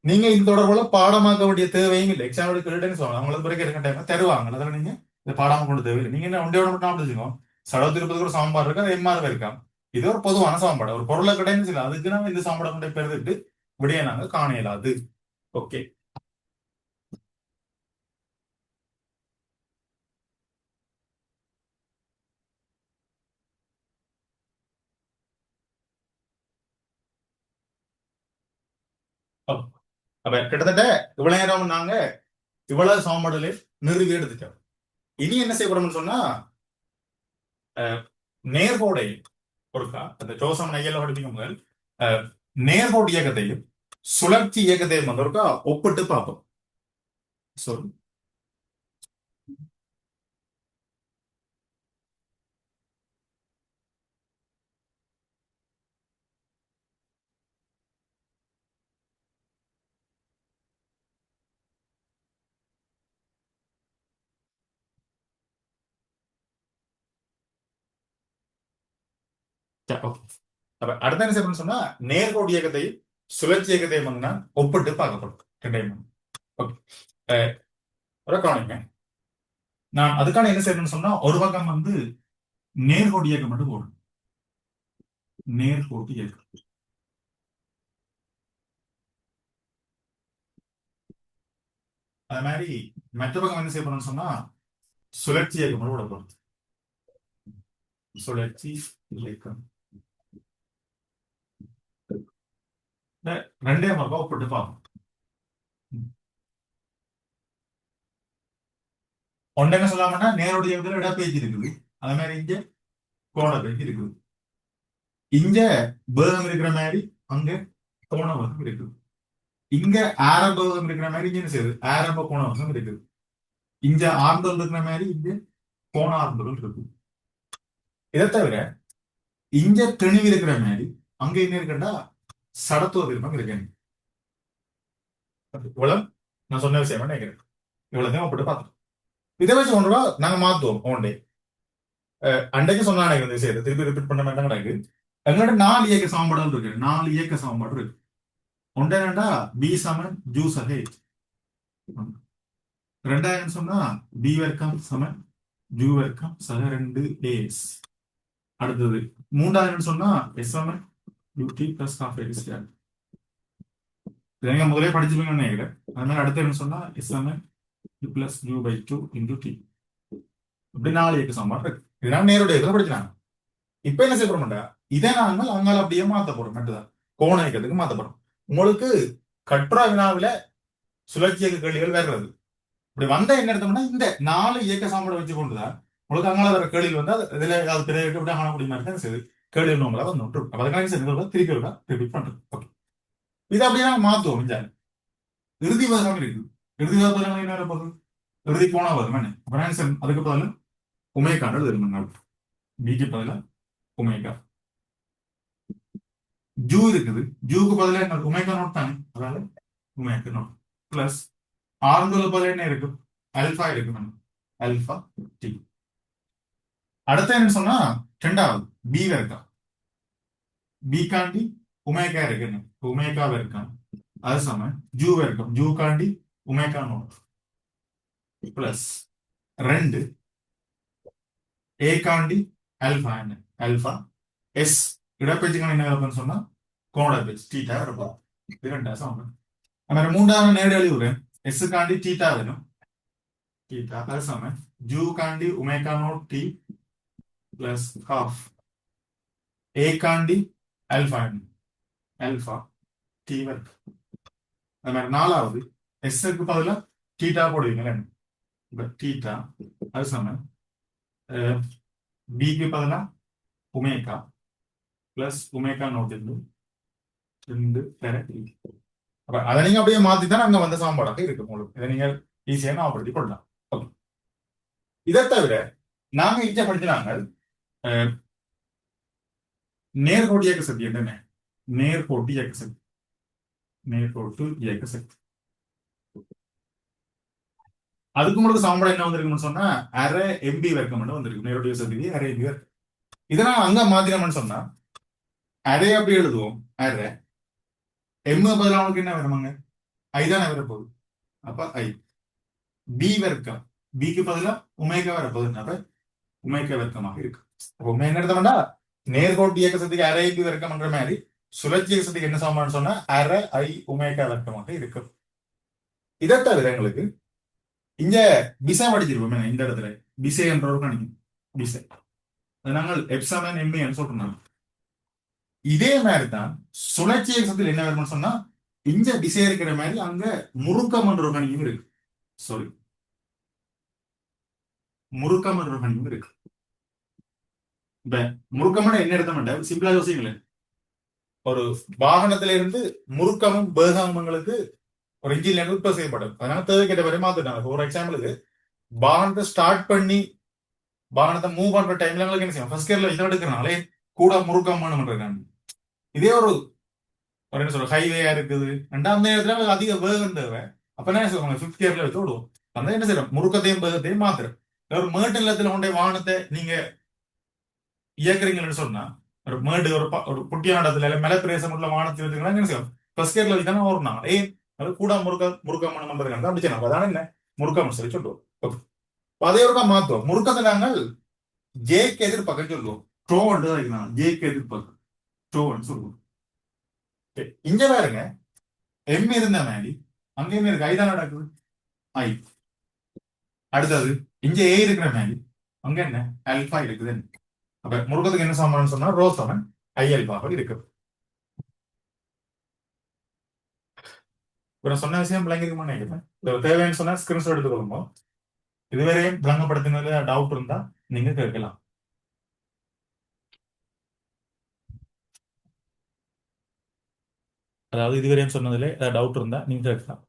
நீங்க இது தொடர்புல பாடமாக்க வேண்டிய தேவையும் இல்லை. எக்ஸாம் கேட்டுன்னு சொல்லலாம், அவங்களுக்கு பிறகு இருக்க டைம் தருவாங்க. அதெல்லாம் நீங்க இந்த பாடமா கொண்டு தேவையில்லை. நீங்க என்ன ஒன்றே ஒன்று மட்டும் வச்சுக்கோ, சடத்திருப்பதுக்கு ஒரு சாம்பார் இருக்கு, அது எம்ஆர் இருக்காம். இது ஒரு பொதுவான சாம்பாடு, ஒரு பொருளை கிடையாது செய்யலாம். அதுக்கு நம்ம இந்த சாம்பாடை கொண்டு பெருதுட்டு விடிய நாங்க காண இயலாது. ஓகே, அப்ப கிட்டத்தட்ட இவ்வளவு நேரம் நாங்க இவ்வளவு சமன்பாடுகளை நிறுவி எடுத்துட்டோம். இனி என்ன செய்யப்படும்னு சொன்னா, நேர்கோடை ஒருக்கா அந்த ஜோசம் நையல படிப்பிக்க முதல் நேர்கோடு இயக்கத்தையும் சுழற்சி இயக்கத்தையும் வந்து ஒருக்கா ஒப்பிட்டு பார்ப்போம். சொல்லு. அப்ப அடுத்த என்ன செய்யணும்னு சொன்னா, நேர்கோடு இயக்கத்தையும் சுழற்சி இயக்கத்தையும் வந்து நான் ஒப்பிட்டு பார்க்கப்படும் ரெண்டையும். ஓகே, ஒரு கவனிங்க, நான் அதுக்கான என்ன செய்யணும்னு சொன்னா, ஒரு பக்கம் வந்து நேர்கோடு இயக்கம் மட்டும் போடும், நேர்கோடு இயக்கம். அது மாதிரி மற்ற பக்கம் என்ன செய்யணும்னு சொன்னா, சுழற்சி இயக்கம் மட்டும் விடப்படும், சுழற்சி இயக்கம். ரெண்டே பக்கம் ஒப்பிட்டு பார்ப்போம். ஒன்று என்ன சொல்லாமன்னா, நேரோட இயக்கத்துல இடப்பெயர்ச்சி இருக்குது, அதே மாதிரி இங்க கோண பயிற்சி இருக்குது. இங்க வேகம் இருக்கிற மாதிரி அங்க கோண வேகம் இருக்குது. இங்க ஆரம்ப வேகம் இருக்கிற மாதிரி இங்க என்ன செய்யுது, ஆரம்ப கோண வேகம் இருக்குது. இங்க ஆர்ந்தல் இருக்கிற மாதிரி இங்க கோண ஆர்ந்தல் இருக்கு. இதை தவிர இங்க தெளிவு இருக்கிற மாதிரி அங்க என்ன இருக்குன்னா சடத்துவ திருப்பம் இருக்கேன். இவ்வளவு நான் சொன்ன விஷயம் நினைக்கிறேன். இவ்வளவுதான் ஒப்பிட்டு பார்த்தோம். இதை வச்சு ஒன்று நாங்க மாத்துவோம் ஒன் டே. அன்றைக்கு சொன்னாங்க இந்த விஷயத்தை திருப்பி ரிப்பீட் பண்ண மாட்டாங்க. எனக்கு எங்களோட 4 இயக்க சமன்பாடுகள் இருக்கு, 4 இயக்க சமன்பாடு இருக்கு. ஒன்று என்னன்னா பி சமன் ஜூ சகே, ரெண்டாயிரம் சொன்னா பி வர்க்கம் சமன் ஜூ வர்க்கம் சக 2 ஏஸ். அடுத்தது மூன்றாயிரம் சொன்னா எஸ் சமன் யூடி பிளஸ் ஹாஃப் ஏஸ். இதை நீங்க முதலே படிச்சிருப்பீங்கன்னு நினைக்கிறேன். அது மாதிரி அடுத்து என்ன சொன்னா எஸ்எம்என் plus u by two into t. இப்படி 4 இயக்க சமன்பாடு இருக்கு. இதெல்லாம் நேருடைய இதில் படிக்கிறாங்க. இப்ப என்ன செய்ய போறோம்டா, இதை நாங்கள் அங்கால அப்படியே மாத்த போறோம். மட்டும்தான் கோண இயக்கத்துக்கு மாத்த போறோம். உங்களுக்கு கட்டுரா வினாவில சுழற்சி இயக்க கேள்விகள் வர்றது. இப்படி வந்தா என்ன எடுத்தோம்னா, இந்த 4 இயக்க சமன்பாடு வச்சு கொண்டுதான் உங்களுக்கு அங்கால வர கேள்விகள் வந்து இதுல அது பிறகு எப்படி காண முடியுமா இருக்கு சரி கேள்விகள் நம்மளா வந்து விட்டுரும். அப்ப அதுக்காக சரி திருப்பி இருக்கா ரிப்பீட் பண்றது. ஓகே, இது அப்படியே நாங்க மாத்துவோம். இந்த இறுதி வதம் இருக்கு. இறுதி வதம் என்ன வரப்போகுது? இறுதி போன வரும் என்ன அப்ப ஆன்சர் அதுக்கு பதில் உமேகான்றது இருமங்கள். பிக்கு பதிலா உமேகா. ஜூ இருக்குது. ஜூக்கு பதிலா என்ன உமேகா நோட் தானே, அதாவது உமேகா நோட் பிளஸ் ஆறுங்குள்ள பதிலா என்ன இருக்கு? அல்பா இருக்கு. Alpha t. அடுத்த என்ன சொன்னா ரெண்டாவது பி இருக்கா. பி காண்டி உமேகா இருக்குன்னு உமேகாவை இருக்கான். அது சம ஜூ இருக்கும். ஜூ காண்டி உமேகா நோட் பிளஸ் 2 ஏ காண்டி அல்பா என்ன அல்பா எஸ் இடப்பெச்சுக்கான என்ன இருக்குன்னு சொன்னா கோண பேச்சு டீட்டா இருக்கும். இது ரெண்டா சமம். நம்ம மூன்றாவது நேரடி அழிவுறேன். எஸ் காண்டி டீட்டா வேணும். டீட்டா அது சம ஜூ காண்டி omega naught t plus half ஏ காண்டி அல்பா அல்பா டி வர்க். அது மாதிரி நாலாவது எஸ்க்கு பதிலா டீட்டா போடுவீங்க. டீட்டா அது சம பிக்கு பதிலா உமேகா பிளஸ் உமேகா நோட் இருந்து 2 பெற டி. அப்ப அதை நீங்க அப்படியே மாத்தி தான் அங்க வந்த சாம்பாடாக இருக்கு உங்களுக்கு. இதை நீங்க ஈஸியா ஞாபகப்படுத்தி கொள்ளலாம். ஓகே, இதை தவிர நாங்க இங்க படிச்சாங்க நேர்கோட்டு இயக்க சக்தி என்னென்ன? நேர்கோட்டு இயக்க சக்தி. நேர்கோட்டு இயக்க சக்தி அதுக்கு உங்களுக்கு சமன்பாடு என்ன வந்திருக்குன்னு சொன்னா அரை எம்பி வர்க்கம் வந்திருக்கு. நேரோட இயக்க சக்தி அரை எம்பி வர்க்கம். இதை நான் அங்க மாத்தினோம்னு சொன்னா அரை அப்படி எழுதுவோம். அரை எம் பதில் அவனுக்கு என்ன வருமாங்க? ஐ தானே வரப்போகுது. அப்ப ஐ பி வர்க்கம். பிக்கு பதிலா உமேகா வரப்போகுது. அப்ப உமேகா வர்க்கமாக இருக்கு. அப்ப உண்மை என்ன எடுத்தோம்னா நேர்கோட்டு இயக்க சக்திக்கு அரை பி வர்க்கம்ன்ற மாதிரி சுழற்சி இயக்க சக்திக்கு என்ன சமன்பாடு சொன்னா அரை ஐ உமேகா வர்க்கமாக இருக்கு. இதை தவிர எங்களுக்கு இங்க பிசா படிச்சிருப்போம். இந்த இடத்துல பிசை என்ற ஒரு கணிக்கும் பிசை நாங்கள் எப்சாமன் எம்ஏன்னு சொல்றோம். இதே மாதிரி தான் சுழற்சி இயக்கத்தில் என்ன வரும்னு சொன்னா இங்க பிசை இருக்கிற மாதிரி அங்க முறுக்கம் என்ற ஒரு கணிக்கும் இருக்கு. சாரி, முறுக்கம் என்ற ஒரு கணிக்கும் இருக்கு. இப்ப முறுக்கம்னா என்ன எடுத்த மாட்டேன் சிம்பிளா யோசிங்களேன். ஒரு வாகனத்தில இருந்து முறுக்கமும் பேகங்களுக்கு ஒரு இன்ஜின் உற்பத்தி செய்யப்படும். அதனால தேவைக்கேற்ற மாதிரி மாத்திட்டாங்க. ஒரு எக்ஸாம்பிளுக்கு வாகனத்தை ஸ்டார்ட் பண்ணி வாகனத்தை மூவ் பண்ற டைம்ல எங்களுக்கு என்ன செய்யும் ஃபர்ஸ்ட் கியர்ல இதை எடுக்கிறனாலே கூட முறுக்கம் பண்றாங்க. இதே ஒரு என்ன சொல்ற ஹைவேயா இருக்குது ரெண்டாம் நேரத்துல அதிக வேகம் தேவை. அப்ப என்ன சொல்லுவாங்க ஃபிஃப்த் கியர்ல வச்சு விடுவோம். அந்த என்ன செய்யறோம் முறுக்கத்தையும் வேகத்தையும் மாத்துறோம். ஒரு மேட்டு நிலத்துல கொண்ட வாகனத்தை நீங்க இயக்குறீங்கன்னு சொன்னா ஒரு மேடு ஒரு குட்டியான இடத்துல இல்ல மலை பிரதேசம் உள்ள வாகனத்தில் எடுத்தீங்கன்னா என்ன செய்யும் ஃபர்ஸ்ட் கியர்ல வச்சு தானே ஓடுனாங்க. அது கூட முறுக்கம் பண்றது அப்படி செய்யணும். அதான என்ன முறுக்கம் சொல்லி சொல்லுவோம். ஓகே, அதே ஒருக்கா மாத்துவோம். முறுக்கத்தை நாங்கள் ஜேக்கு எதிர்பக்கம் சொல்லுவோம். ட்ரோன்னு தான் வைக்கலாம். ஜேக்கு எதிர்பக்கம் ட்ரோன்னு சொல்லுவோம். இங்க பாருங்க எம் இருந்த மாதிரி அங்க என்ன இருக்கு? ஐ தான் நடக்குது. ஐ அடுத்தது இங்க ஏ இருக்கிற மாதிரி அங்க என்ன அல்பா இருக்குது. அப்ப முருகத்துக்கு என்ன சமம்னு சொன்னா ரோ சமன் ஐ அல்பாக இருக்கு. இப்ப நான் சொன்ன விஷயம் விளங்கிருக்குமா நினைக்கிறேன். தேவைன்னு சொன்னா ஸ்கிரீன்ஷாட் எடுத்துக்கொள்ளுமோ. இதுவரையும் விளங்கப்படுத்தினதுல டவுட் இருந்தா நீங்க கேட்கலாம். அதாவது இதுவரையும் சொன்னதுல ஏதாவது டவுட் இருந்தா நீங்க கேட்கலாம்.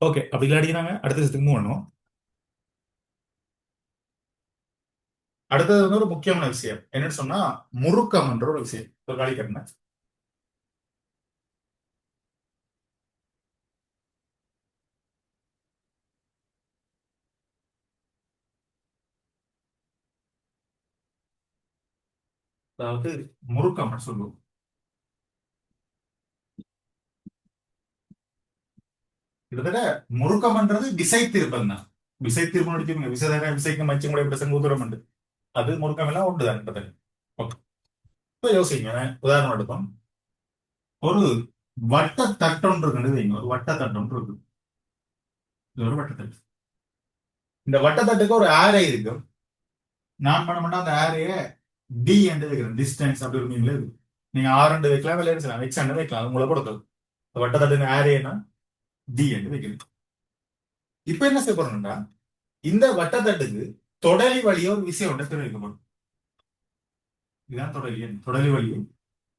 ஓகே, அப்படி இல்லாட்டி நாங்க அடுத்த விஷயத்துக்கு மூவ் பண்ணுவோம். அடுத்தது வந்து ஒரு முக்கியமான விஷயம் என்னன்னு சொன்னா முறுக்கம்ன்ற ஒரு விஷயம் ஒரு காலிக்கிறேன். அதாவது முறுக்கம் சொல்லுவோம். கிட்டத்தட்ட முறுக்கம்ன்றது விசை திருப்பம் தான். விசை திருப்பம் அடிச்சுங்க விசை விசைக்கும் மச்சும் கூட இப்படி செங்குதூரம் உண்டு. அது முறுக்கம் எல்லாம் உண்டுதான் கிட்டத்தட்ட. ஓகே. இப்ப யோசிங்க உதாரணம் எடுப்போம். ஒரு வட்ட தட்டம் இருக்குன்னு வைங்க. ஒரு வட்ட தட்டம் இருக்கு. இது ஒரு வட்டத்தட்டு. இந்த வட்டத்தட்டுக்கு ஒரு ஆரே இருக்கும். நான் பண்ண மாட்டேன் அந்த ஆரைய டி என்று வைக்கிறேன். டிஸ்டன்ஸ் அப்படி ஒரு மீன்ல இருக்கு. நீங்க ஆர் ரெண்டு வைக்கலாம் வெளியே வைக்கலாம் எக்ஸ் ரெண்டு வைக்கலாம் அது உங்களை பொறுத்தது. வட்டத்தட்டுக்கு ஆரேனா டி என்று வைக்கிறேன். இப்ப என்ன செய்ய போறோம்னா இந்த வட்டத்தட்டுக்கு தொடலி வழியோ ஒரு விஷயம் ஒன்று தெரிவிக்கப்படும். இதுதான் தொடலி தொடலி வழியோ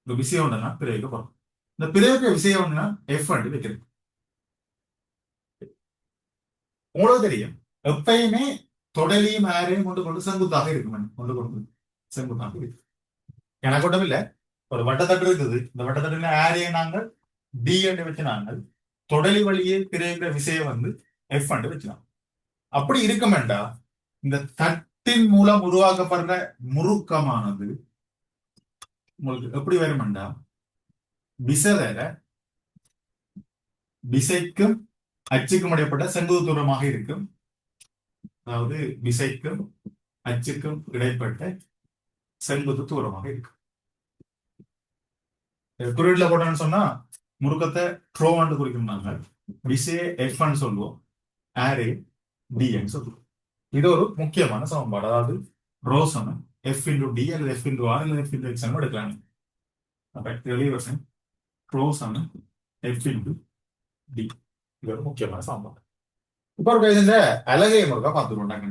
ஒரு விஷயம் ஒன்றுனா தெரிவிக்கப்படும். இந்த பிறகு விஷயம் ஒன்றுனா எஃப் என்று வைக்கிறது. உங்களுக்கு தெரியும் எப்பயுமே தொடலியும் ஆரையும் கொண்டு கொண்டு செங்குத்தாக இருக்கும். கொண்டு கொண்டு செங்குத்தாக இருக்கு. எனக்கு ஒன்றும் இல்லை. ஒரு வட்டத்தட்டு இருக்குது. இந்த வட்டத்தட்டுல ஆரையை நாங்கள் டி என்று வச்சு நாங்கள் தொடலி வழியே பிறகுற விஷயம் வந்து எஃப் என்று வச்சுக்கலாம். அப்படி இருக்குமெண்டா இந்த தட்டின் மூலம் உருவாக்கப்படுற முறுக்கமானது உங்களுக்கு எப்படி வருமெண்டா விசைவேற விசைக்கும் அச்சுக்கும் இடைப்பட்ட செங்குத்து தூரமாக இருக்கும். அதாவது விசைக்கும் அச்சுக்கும் இடைப்பட்ட செங்குத்து தூரமாக இருக்கும். குறியீட்டுல போட்டோம்னு சொன்னா முறுக்கத்தை ட்ரோவான்னு குறிக்கணும்னாங்க விசையை எஃப்னு சொல்லுவோம். ஆரே டின்னு சொல்லுவோம். இது ஒரு முக்கியமான சமன்பாடு. அதாவது ரோ சமன் எஃப் இன்டு டி அல்லது எஃப் இன்டு ஆர் அல்லது எஃப் இன்டு எக்ஸ் எடுக்கலாம். அப்ப தெளிவசன் ரோ சமன் எஃப் இன்டு டி. இது ஒரு முக்கியமான சமன்பாடு. இப்ப ஒரு இந்த அலகை முருகா பார்த்துக்கொண்டாங்க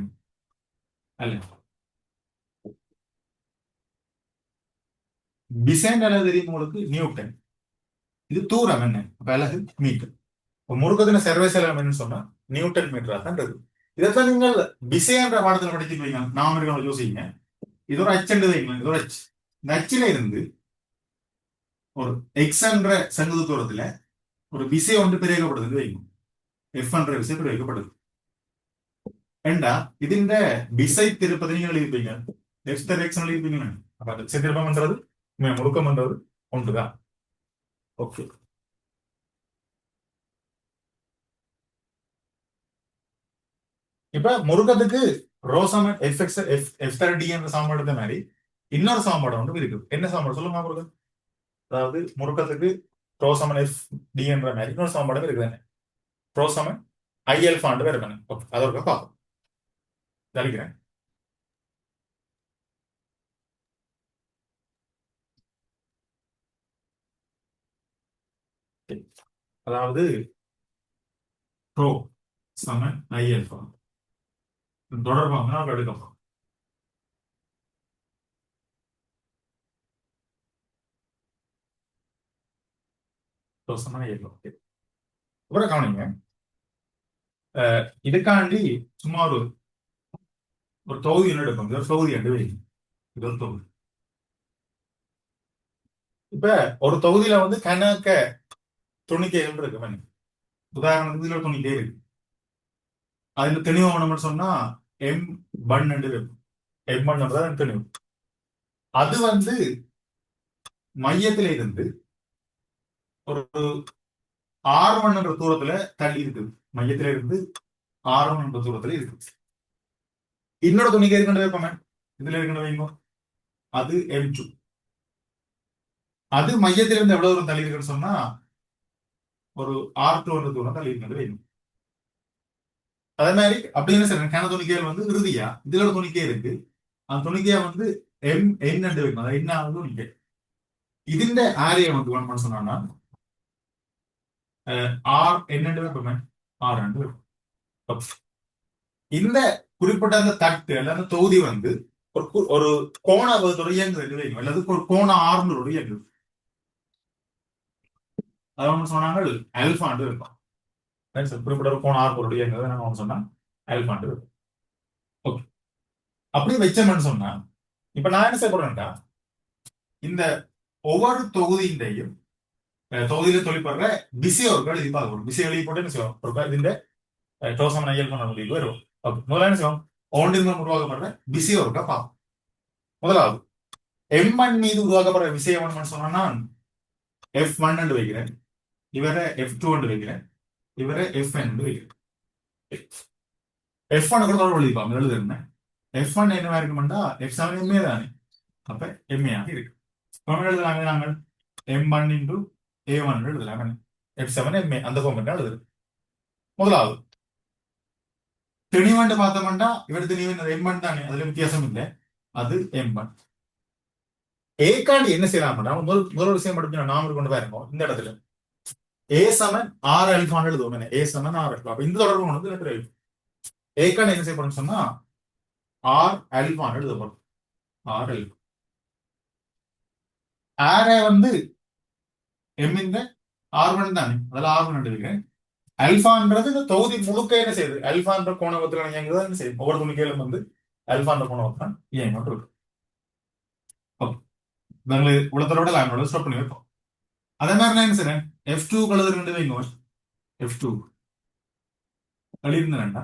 அல்ல டிசைன் அலகு தெரியும் உங்களுக்கு நியூட்டன். இது தூரம் என்ன அப்ப அலகு மீட்டர். இப்ப முறுக்கத்தின சர்வேசலம் என்னன்னு சொன்னா நியூட்டன் மீட்டரா தான் இருக்கு. இதைத்தான் நீங்கள் விசை என்ற பாடத்துல படிச்சுட்டு வைங்க. நாம இருக்க யோசிங்க. இது ஒரு அச்சண்டு வைங்க. இது ஒரு அச்சு. இந்த அச்சில இருந்து ஒரு எக்ஸ் என்ற செங்குத்து தூரத்துல ஒரு விசை ஒன்று பிரயோகப்படுது வைங்க. எஃப் என்ற விசை பிரயோகப்படுது. ஏண்டா ഇതിന്റെ விசை திருப்பதை நீங்க எழுதிப்பீங்க. X direction எழுதிப்பீங்க. அப்ப விசை திருப்பம்ன்றது முழுக்கம்ன்றது ஒன்றுதான். ஓகே. இப்ப முருகத்துக்கு ரோசமன் எஃப் எக்ஸ் எஃப் டி என்ற சமன்பாடு மாதிரி இன்னொரு சமன்பாடு ஒன்று இருக்கு. என்ன சமன்பாடு சொல்லுங்க முருகன். அதாவது முருக்கத்துக்கு ரோசமன் எஃப் டி என்ற மாதிரி இன்னொரு சமன்பாடு இருக்குதானே. ரோசமன் ஐஎல் ஃபாண்டு இருக்கானே. ஓகே அதை ஒரு பார்ப்போம். கழிக்கிறேன். அதாவது ப்ரோ சமன் ஐஎல் ஃபாண்ட் தொடர்பாக நம்ம எடுக்கப்போம். அப்புறம் கவனிங்க இதுக்காண்டி சும்மா ஒரு ஒரு தொகுதி என்ன எடுப்போம். ஒரு தொகுதி என்று வைங்க. இது ஒரு தொகுதி. இப்ப ஒரு தொகுதியில வந்து கணக்க துணிக்கைகள் இருக்கு. உதாரணத்துக்கு இதுல துணிக்கை இருக்கு. அதுல தெளிவாக சொன்னா எம் பன் என்று இருக்கும். எம் பன் தான் தெளிவு. அது வந்து மையத்தில இருந்து ஒரு R1 என்ற தூரத்துல தள்ளி இருக்குது. மையத்தில இருந்து R1 என்ற தூரத்துல இருக்கு. இன்னொரு துணிக்கை இருக்கின்ற வைப்போமே. இதுல இருக்கின்ற வைங்க. அது M2. அது மையத்திலிருந்து எவ்வளவு தூரம் தள்ளி இருக்குன்னு சொன்னா ஒரு R2 என்ற தூரம் தள்ளி இருக்கிறது வைங்க. அதே மாதிரி அப்படின்னு சொல்றேன். கன துணிக்கைகள் வந்து இறுதியா இதுல ஒரு துணிக்கை இருக்கு. அந்த துணிக்கையா வந்து என் என்று வைக்கணும். அது என்ன ஆகுது துணிக்கை. ഇതിന്റെ ആരെയെ നമുക്ക് വേണം சொன்னா ஆர் என்னன்னு வைப்போமே. ஆர் ரெண்டு இந்த குறிப்பிட்ட அந்த தட்டு அல்ல அந்த தொகுதி வந்து ஒரு கோண இயங்குது அல்லது ஒரு கோண ஆர்ந்து இயங்குது. அதை ஒன்று சொன்னாங்க அல்பாண்டு இருக்கும். குறிப்பிட்ட ஒரு கோண ஆர்ந்து இயங்குது நாங்க ஒன்று சொன்னா அல்பாண்டு இருக்கும். ஓகே. அப்படி வச்சோம்னு சொன்னா இப்ப நான் என்ன செய்ய போறேன்டா இந்த ஒவ்வொரு தொகுதியின்றையும் தொகுதியில தொழிற்படுற விசையோர்கள் எழுதி பார்க்கணும். விசை எழுதி போட்டு என்ன செய்வோம் ஒரு ഇതിന്റെ டோசம் ஐயல் பண்ண முடியும் வரும். ஓகே முதல்ல என்ன செய்வோம் ஓண்டில் உருவாக்கப்படுற விசையோர்க்க பார்ப்போம். முதலாவது M1 மீது உருவாக்கப்படுற விசையம் சொன்னா நான் F1 என்று வைக்கிறேன், இவரை F2 என்று வைக்கிறேன், இவரை Fn என்று வைக்கிறேன். F1 கூட தொடர்பு எழுதிப்பாங்க எழுதுறேன். F1 என்னவா இருக்குமெண்டா F7 எம்ஏ தானே, அப்ப எம்ஏ ஆக இருக்கு. எழுதலாங்க நாங்கள் M1 into A1 எழுதலாங்க, F7 MA அந்த ஃபார்மெட் எழுதுது. முதலாவது திணிவண்டு பார்த்தோம்னா இவர் திணிவு M1 தானே, அதுல வித்தியாசம் இல்லை, அது M1. ஏக்காண்டி என்ன செய்யலாம்டா முதல் விஷயம் மட்டும் நாம கொண்டு பாருங்க. இந்த இடத்துல ஏ சமன் ஆர் அல்பான் எழுதுவோம், ஏ சமன் ஆர் அல்பா. இந்த தொடர்பு கொண்டு எனக்கு ஏக்காண்டி என்ன செய்யப்படும் சொன்னா ஆர் அல்பான் எழுதப்படும். ஆர் அல்பா ஆரை வந்து எம் இந்த R1 தானே, அதில் R1 எழுதுகிறேன். அல்பான்றது இந்த தொகுதி முழுக்க என்ன செய்யுது, அல்பான்ற கோணவத்துல இயங்குதான் என்ன செய்யும், ஒவ்வொரு துணிக்கையிலும் வந்து அல்பான்ற கோணவத்தான் இயங்க இருக்கு. உலகத்தோட லைனோட ஸ்டாப் பண்ணி வைப்போம். அதே மாதிரி நான் என்ன செய்றேன் F2 கழுது ரெண்டு வைங்க, F2 எழுதிருந்தேன்டா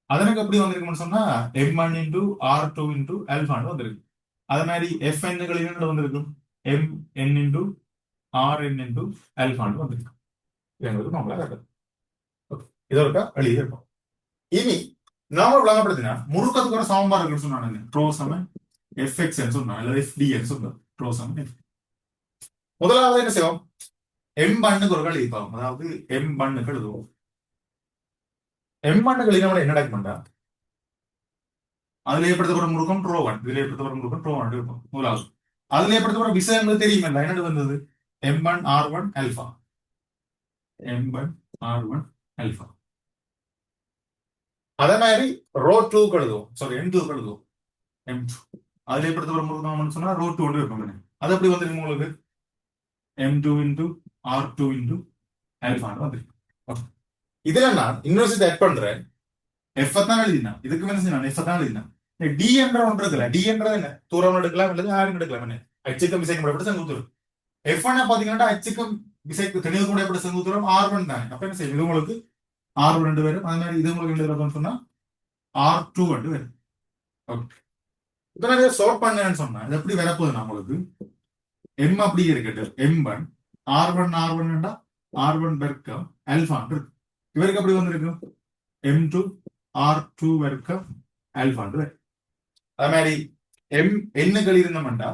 அதனுக்கு எப்படி வந்திருக்குன்னு சொன்னா M1 இன்டூ R2 இன்டூ அல்பான்னு வந்திருக்கு. அதே மாதிரி Fn கழிவு வந்திருக்கும் Mn இன்டூ Rn இன்டூ அல்பான்னு வந்திருக்கு. எங்களுக்கு நம்மளா கட்டது இதற்கா எழுதி இருக்கும். இனி நாம விளங்கப்படுத்தினா முறுக்கத்துக்கு ஒரு சமன்பாடு இருக்குன்னு சொன்னாங்க, ட்ரோ சமன் Fx சொன்னா அல்லது Fd சொன்னா ட்ரோ சமன். முதலாவது என்ன செய்வோம் M பண்ணுக்கு ஒரு எழுதிப்பாங்க, அதாவது M பண்ணுக்கு எழுதுவோம். M பண்ணுக்கு எழுதினா என்ன டாக்குமெண்டா அதுல ஏற்படுத்தப்படும் முறுக்கம் ட்ரோ 1, இதுல ஏற்படுத்தப்படும் முறுக்கம் ட்ரோ 1 இருக்கும். முதலாவது அதுல ஏற்படுத்தப்படும் விஷயங்கள் தெரியுமில்ல, என்னது வந்தது M1 R1 alpha, M1 R1 alpha. அதே மாதிரி ரோ 2 எழுதுவோம், சாரி M2 எழுதுவோம், M2 அதுல ஏற்படுத்தப்படும் முறுக்கம் சொன்னா ரோ 2 இருக்கும். அது எப்படி வந்திருக்கு உங்களுக்கு M2 இன்டூ R2 இன்டூ அல்பான்னு வந்திருக்கு. இதுல நான் இன்னொரு ஆட் பண்றேன், F தான் எழுதினா இதுக்கு மேல நான் F தான் எழுதினா. டி என்ற ஒன்று இருக்குல்ல, டி என்றது என்ன தூரம் எடுக்கலாம் அல்லது ஆறும் எடுக்கலாம், என்ன அச்சுக்கம் விசைக்கு முறைப்பட்ட செங்குத்தூரம். F1 பாத்தீங்கன்னா அச்சுக்கம் விசைக்கு தெளிவுக்கு முறைப்பட்ட செங்குத்தூரம் R1 தானே. அப்ப என்ன செய்யும் இது உங்களுக்கு R1 ரெண்டு பேரும், அதே மாதிரி இது உங்களுக்கு ரெண்டு பேரும் சொன்னா R2 ரெண்டு பேரும். ஓகே இப்ப நான் இதை சார்ட் பண்ணேன்னு சொன்னா இது எப்படி வரப்போகுது நம்மளுக்கு M அப்படி இருக்கட்டும் M1 R1 R1 பெருக்கம் அல்பான் இருக்கு. இவருக்கு அப்படி வந்திருக்கு M2 R2 பெருக்கம் அல்பான் இருக்கு. அதே மாதிரி எண்ணுகள் இருந்தோம்டா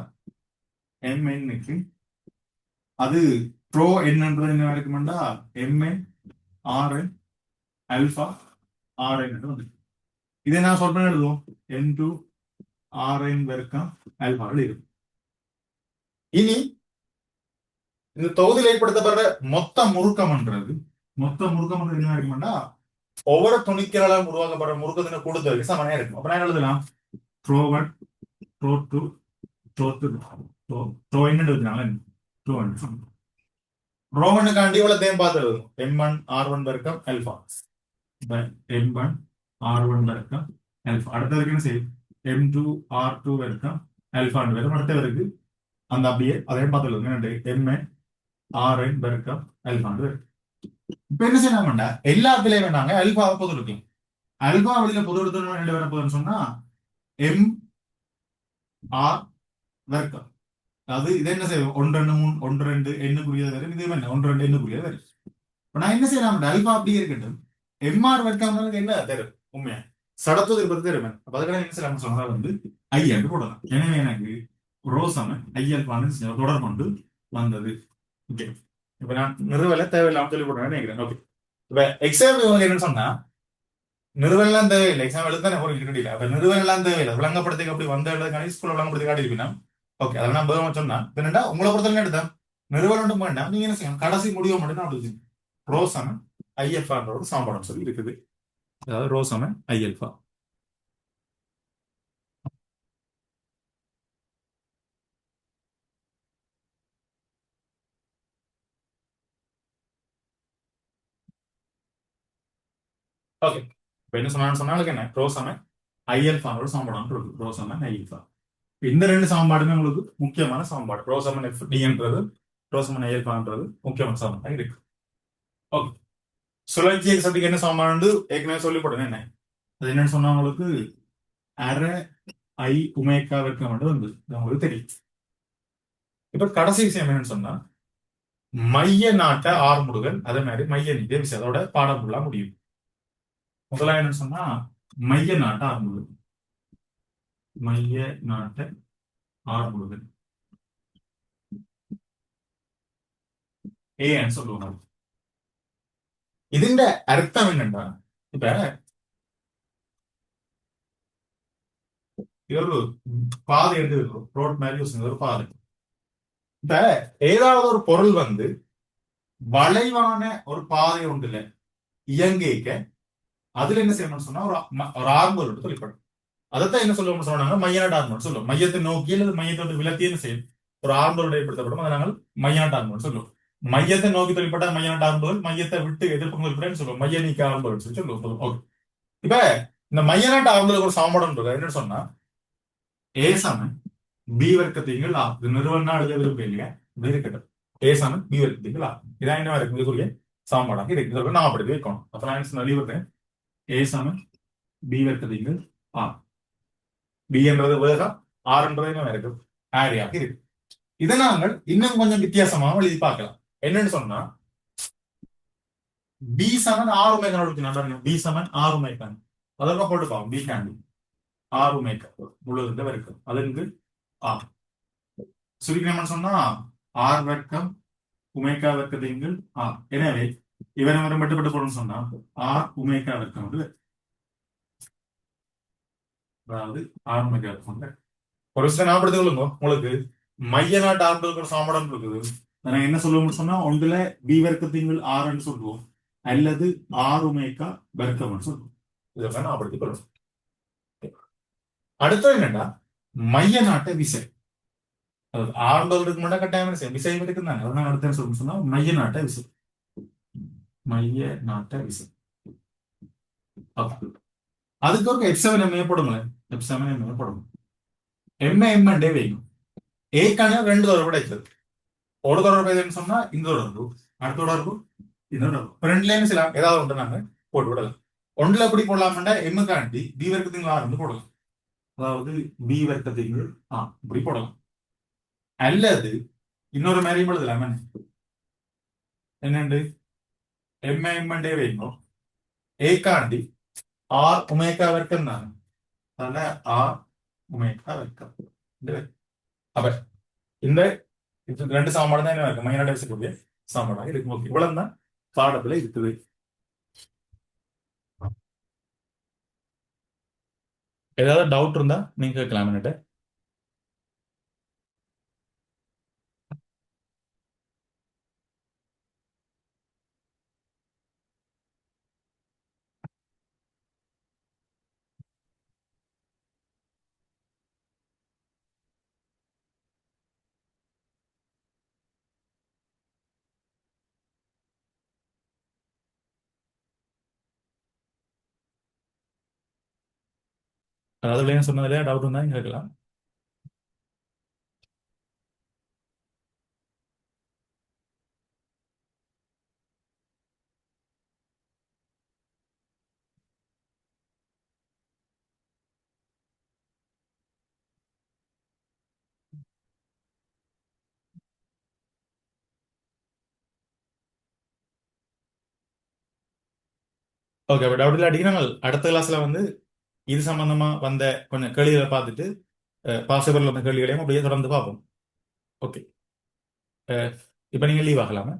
எண்ணுக்கு அது ப்ரோ என்னன்றது என்ன இருக்குமெண்டா எம்என் ஆர்என் அல்பா ஆர்என் வந்து இதை நான் சொல்றேன் எழுதுவோம் N2 ஆர்என் பெருக்கம் அல்பா இருக்கும். இனி இந்த தொகுதியில் ஏற்படுத்தப்படுற மொத்த முறுக்கம்ன்றது என்ன இருக்குமெண்டா ஒவ்வொரு துணிக்களால் உருவாக்கப்படுற முறுக்கத்தின கூடுதலுக்கு சமனையா இருக்கும். அப்ப நான் எழுதலாம் த்ரோ 1 த்ரோ 2 த்ரோ 3 த்ரோ என்ன ரோமனுக்காண்டி இவ்வளவு பார்த்து M1 R1 பெருக்கம் அல்பா, M1 R1 பெருக்கம் அல்பா. அடுத்ததுக்கு என்ன செய்யும் M2 R2 பெருக்கம் அல்பா வரும். அடுத்தவருக்கு அந்த அப்படியே அதே பார்த்து MN RN பெருக்கம் அல்பா வரும். இப்ப என்ன செய்யலாம்டா எல்லாத்துலயும் வேணாங்க அல்பாவை பொது இருக்கும். அல்பா வெளியில பொது எடுத்து ரெண்டு வர போதுன்னு சொன்னா M R பெருக்கம், அது இது என்ன செய்வோம் 1 2 3 1 2 எண்ணுக்குரியது வரும், இது என்ன 1 2 எண்ணுக்குரியது வரும். இப்ப நான் என்ன செய்யலாம் அல்பா அப்படியே இருக்கட்டும், எம்ஆர் வெட்காமலுக்கு என்ன தரும் உண்மையா சடத்து இருப்பது தரும். அப்ப அதுக்காக என்ன செய்யலாம் சொன்னா வந்து ஐயாண்டு போடலாம். எனவே எனக்கு ரோசம ஐயல்பான்னு தொடர் கொண்டு வந்தது. ஓகே இப்ப நான் நிறுவல தேவையில்லாம சொல்லி போடுறேன்னு நினைக்கிறேன். ஓகே இப்ப எக்ஸாம் என்னன்னு சொன்னா நிறுவனம் தேவையில்லை, எக்ஸாம் எழுதானே ஒரு கிரெடிட். அப்ப நிறுவனம் தேவையில்லை, விளங்கப்படுத்தி அப்படி வந்த எழுதுக்கான ஸ்கூல்ல விளங்கப்படுத்தி காட்டியிருப்பீங்கன்னா ஓகே அதெல்லாம் நான் பதில் சொன்னா என்னடா உங்களை பொறுத்தவரை எடுத்தேன் நிறுவனம் வேண்டாம், நீங்க என்ன செய்யணும் கடைசி முடிவு மட்டும் நான் எழுதுங்க ரோசமன் ஐஎஃப்ஆர் ஒரு சாம்படம் சொல்லி இருக்குது, அதாவது ரோசமன் ஐஎல்ஃபா. ஓகே இப்ப என்ன சொன்னான்னு சொன்னாலும் என்ன ரோசமன் ஐஎல்ஃபானோட சமன்பாடு இருக்கு, ப்ரோசமன் ஐஎல்ஃபா. இந்த ரெண்டு சமன்பாடுமே உங்களுக்கு முக்கியமான சமன்பாடு. ப்ரோசமன் எஃப் டின்றது ப்ரோசமன் ஐஎல்ஃபான்றது முக்கியமான சமன்பாடு இருக்கு. ஓகே, சுழற்சி எக்ஸத்துக்கு என்ன சமன்பாடு ஏற்கனவே சொல்லி போடுங்க. என்ன அது என்னன்னு சொன்னா உங்களுக்கு அரை ஐ உமேக்கா வெக்க மட்டும் வந்து உங்களுக்கு தெரியும். இப்ப கடைசி விஷயம் என்னன்னு சொன்னா மைய நாட்ட ஆர்முடுகள், அதே மாதிரி மைய நீட்ட விசை, அதோட பாடம் ஃபுல்லா முடியும். முதல்ல என்னன்னு சொன்னா மைய நாட்ட ஆர்முடுகள், மைய நாட்ட ஆர்முடுகள் ஏன்னு சொல்லுவாங்க. ഇതിന്റെ അർത്ഥം என்னன்னா இப்ப இது ஒரு பாதை எடுத்து ரோட் மாதிரி யூஸ் ஒரு பாதை. இப்ப ஏதாவது ஒரு பொருள் வந்து வளைவான ஒரு பாதை ஒன்றுல இயங்கிக்க அதுல என்ன செய்யணும்னு சொன்னா ஒரு ஆர்மர் எடுத்து தொழிற்படும். அதைத்தான் என்ன சொல்லுவோம்னு சொன்னாங்க மையநாட்டு ஆர்மர் சொல்லுவோம். மையத்தை நோக்கி அல்லது மையத்தோட விலத்தி என்ன செய்யும், ஒரு ஆர்மரோட ஏற்படுத்தப்படும். அதை நாங்கள் மையநாட்டு ஆர்மர் சொல்லுவோம். மையத்தை நோக்கி தொழிற்பட்ட மையநாட்டு ஆர்மர்கள், மையத்தை விட்டு எதிர்ப்பு தொழிற்படுன்னு சொல்லுவோம், மைய நீக்க ஆர்மர்கள் சொல்லி சொல்லுவோம். ஓகே, இப்ப இந்த மையநாட்டு ஆர்மர்களுக்கு ஒரு சமன்பாடு என்னன்னு சொன்னா ஏ சமன் பி வர்க்கத்தீங்கள் ஆ. இது நிறுவனம் எழுத விரும்பும் இல்லையா, இப்படி இருக்கட்டும். ஏ சமன் பி வர்க்கத்தீங்கள் ஆ. இதான் என்ன வரைக்கும் இதுக்குரிய சமன்பாடாக இருக்கு. இதற்கு நான் அப்படி வைக்கணும். அப்ப நான் எழுதிவிட்டேன் ஏ சமன் பி வர்க்கத்தீங்கள் ஆ. பி என்றது வேகம், ஆர் என்றது என்ன இருக்கும் ஆரியாக இருக்கு. இதை நாங்கள் இன்னும் கொஞ்சம் வித்தியாசமாக எழுதி பார்க்கலாம். என்னன்னு சொன்னா பி சமன் ஆறு மேக்கன், பி சமன் ஆறு மேக்கன் அதற்கு போட்டுப்பாங்க. பி கேண்டி ஆறு மேக்கன் முழுவதும் வரைக்கும் அதற்கு ஆ சுருக்கணும்னு சொன்னா ஆர் வர்க்கம் உமேகா வர்க்கத்தைங்கள் ஆ. எனவே இவரை மட்டுப்பட்டு போறோம்னு சொன்னா ஆர் உமேகா வர்க்கம் வந்து, அதாவது ஆர் உமேகா வர்க்கம். ஒரு விஷயம் ஞாபகப்படுத்திக் கொள்ளுங்க, உங்களுக்கு மைய நாட்டு ஆர்மர்களுக்கு ஒரு சமன்பாடு இருக்குது. நான் என்ன சொல்லுவோம்னு சொன்னா ஒன்றுல பி வர்க்கத்திங்கள் ஆர்ன்னு சொல்லுவோம், அல்லது ஆர் உமேகா வர்க்கம்னு சொல்லுவோம். இதை ஞாபகப்படுத்திக் கொள்ளும். அடுத்தது என்னன்னா மைய நாட்ட விசை. அதாவது ஆர்மர்களுக்கு மட்டும் கட்டாயம் விசை இருக்குதாங்க. அதான் அடுத்த சொல்லணும்னு சொன்னா மைய நாட்ட விசை, மைய நாட்ட விசை. அதுக்கு ஒரு எஃப்7 எம்ஏ போடுங்களேன். எஃப்7 எம்ஏ போடணும். எம்ஏ எம்ஏண்டே வைக்கும். ஏக்கான ரெண்டு தொடர்பு கிடைச்சது. ஒரு தொடர்பு எதுன்னு சொன்னா இந்த தொடர்பு, அடுத்த தொடர்பு இந்த தொடர்பு. ரெண்டுலயும் சில ஏதாவது ஒன்று நாங்க போட்டு விடலாம். ஒன்றுல எப்படி போடலாம்னா எம்முக்காண்டி பி வர்க்கத்தின் ஆறு போடலாம். அதாவது பி வர்க்கத்தின் ஆ இப்படி போடலாம். அல்லது இன்னொரு மாதிரியும் எழுதலாம். என்னண்டு எம்ஏ எம்ஏண்டே வைக்கும். ஏக்காண்டி ஆர் உமேகா வர்க்கம் தானே, அதனால ஆர் உமேகா வர்க்கம். அப்ப இந்த ரெண்டு சமன்பாடு தான் என்ன இருக்கு, மையநாட்ட விசைக்கூடிய சமன்பாடாக இருக்கு. ஓகே, இவ்வளவு தான் பாடத்துல இருக்குது. ஏதாவது டவுட் இருந்தா நீங்க கேட்கலாம் என்கிட்ட. அதாவது என்ன சொன்னதுல டவுட் இருந்தா நீங்க கேட்கலாம். ஓகே, அப்ப டவுட் இல்லாட்டிக்கு நாங்கள் அடுத்த கிளாஸ்ல வந்து இது சம்பந்தமா வந்த கொஞ்சம் கேள்விகளை பார்த்துட்டு பாசிபிள் வந்த கேள்விகளையும் அப்படியே தொடர்ந்து பார்ப்போம். ஓகே, இப்போ நீங்க லீவ் ஆகலாமா?